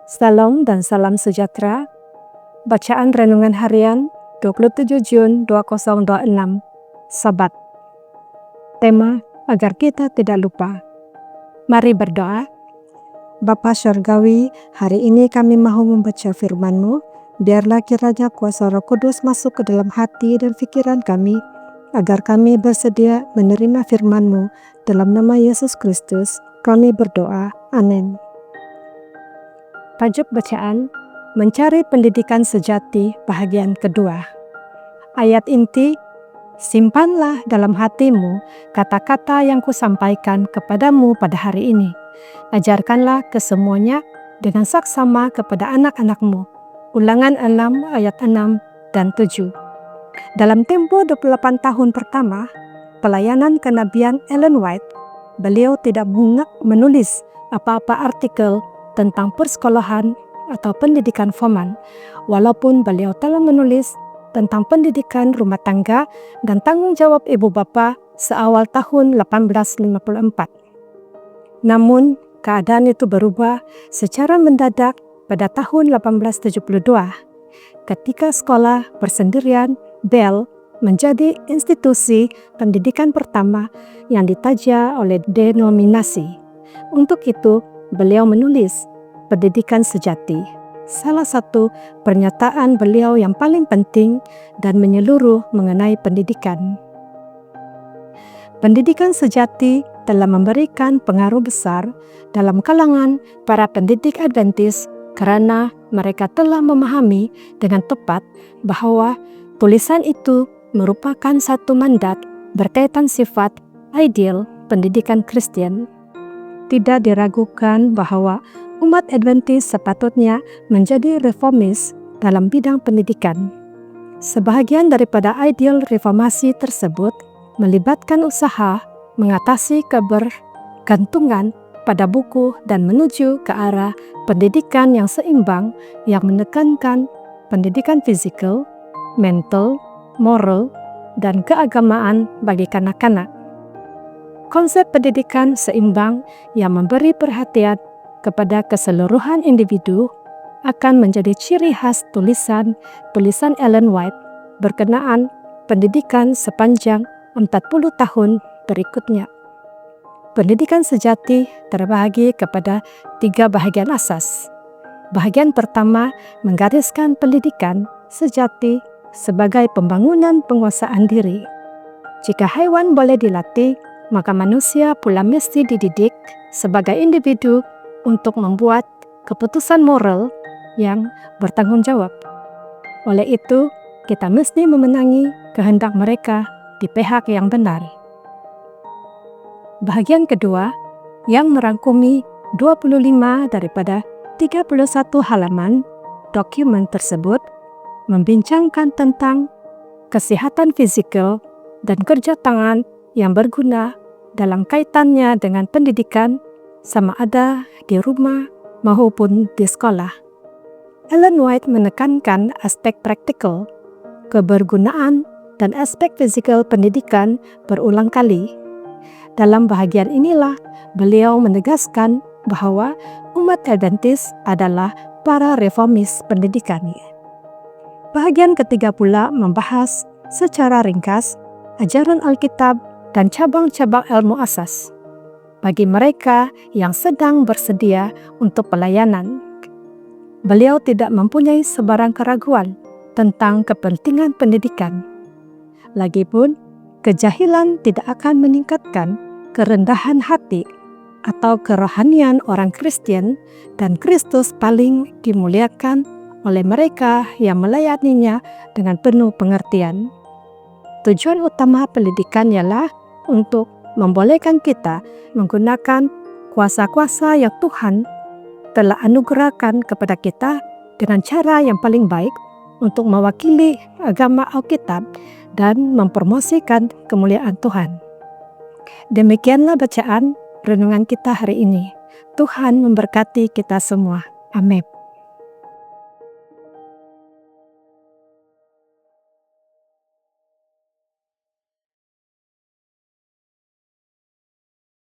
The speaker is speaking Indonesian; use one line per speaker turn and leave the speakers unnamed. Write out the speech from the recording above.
Salam dan salam sejahtera. Bacaan Renungan Harian 27 Jun 2026, Sabat. Tema, agar kita tidak lupa. Mari berdoa. Bapa Syurgawi, hari ini kami mahu membaca firman-Mu. Biarlah kiranya kuasa Roh Kudus masuk ke dalam hati dan pikiran kami, agar kami bersedia menerima firman-Mu. Dalam nama Yesus Kristus, kami berdoa. Amin. Tajuk bacaan, Mencari Pendidikan Sejati, bahagian kedua. Ayat inti, simpanlah dalam hatimu kata-kata yang kusampaikan kepadamu pada hari ini. Ajarkanlah kesemuanya dengan saksama kepada anak-anakmu. Ulangan 6 ayat 6 dan 7. Dalam tempo 28 tahun pertama, pelayanan kenabian Ellen White, beliau tidak menulis apa-apa artikel tentang persekolahan atau pendidikan formal, walaupun beliau telah menulis tentang pendidikan rumah tangga dan tanggung jawab ibu bapa seawal tahun 1854. Namun, keadaan itu berubah secara mendadak pada tahun 1872, ketika sekolah persendirian Bell menjadi institusi pendidikan pertama yang ditaja oleh denominasi. Untuk itu, beliau menulis Pendidikan Sejati, salah satu pernyataan beliau yang paling penting dan menyeluruh mengenai pendidikan. Pendidikan sejati telah memberikan pengaruh besar dalam kalangan para pendidik Adventis karena mereka telah memahami dengan tepat bahwa tulisan itu merupakan satu mandat berkaitan sifat ideal pendidikan Kristen. Tidak diragukan bahwa umat Adventis sepatutnya menjadi reformis dalam bidang pendidikan. Sebahagian daripada ideal reformasi tersebut melibatkan usaha mengatasi kebergantungan pada buku dan menuju ke arah pendidikan yang seimbang yang menekankan pendidikan fisikal, mental, moral, dan keagamaan bagi kanak-kanak. Konsep pendidikan seimbang yang memberi perhatian kepada keseluruhan individu akan menjadi ciri khas tulisan Ellen White berkenaan pendidikan sepanjang 40 tahun berikutnya. Pendidikan sejati terbagi kepada 3 bahagian asas. Bahagian pertama menggariskan pendidikan sejati sebagai pembangunan penguasaan diri. Jika hewan boleh dilatih, maka manusia pula mesti dididik sebagai individu untuk membuat keputusan moral yang bertanggung jawab. Oleh itu, kita mesti memenangi kehendak mereka di pihak yang benar. Bahagian kedua, yang merangkumi 25 daripada 31 halaman dokumen tersebut, membincangkan tentang kesehatan fisikal dan kerja tangan yang berguna dalam kaitannya dengan pendidikan, sama ada di rumah maupun di sekolah. Ellen White menekankan aspek praktikal, kebergunaan, dan aspek fisikal pendidikan berulang kali. Dalam bahagian inilah beliau menegaskan bahwa umat Adventis adalah para reformis pendidikan. Bahagian ketiga pula membahas secara ringkas ajaran Alkitab dan cabang-cabang ilmu asas bagi mereka yang sedang bersedia untuk pelayanan. Beliau tidak mempunyai sebarang keraguan tentang kepentingan pendidikan. Lagipun, kejahilan tidak akan meningkatkan kerendahan hati atau kerohanian orang Kristen, dan Kristus paling dimuliakan oleh mereka yang melayaninya dengan penuh pengertian. Tujuan utama pendidikan ialah untuk membolehkan kita menggunakan kuasa-kuasa yang Tuhan telah anugerahkan kepada kita dengan cara yang paling baik untuk mewakili agama Alkitab dan mempromosikan kemuliaan Tuhan. Demikianlah bacaan renungan kita hari ini. Tuhan memberkati kita semua. Amin.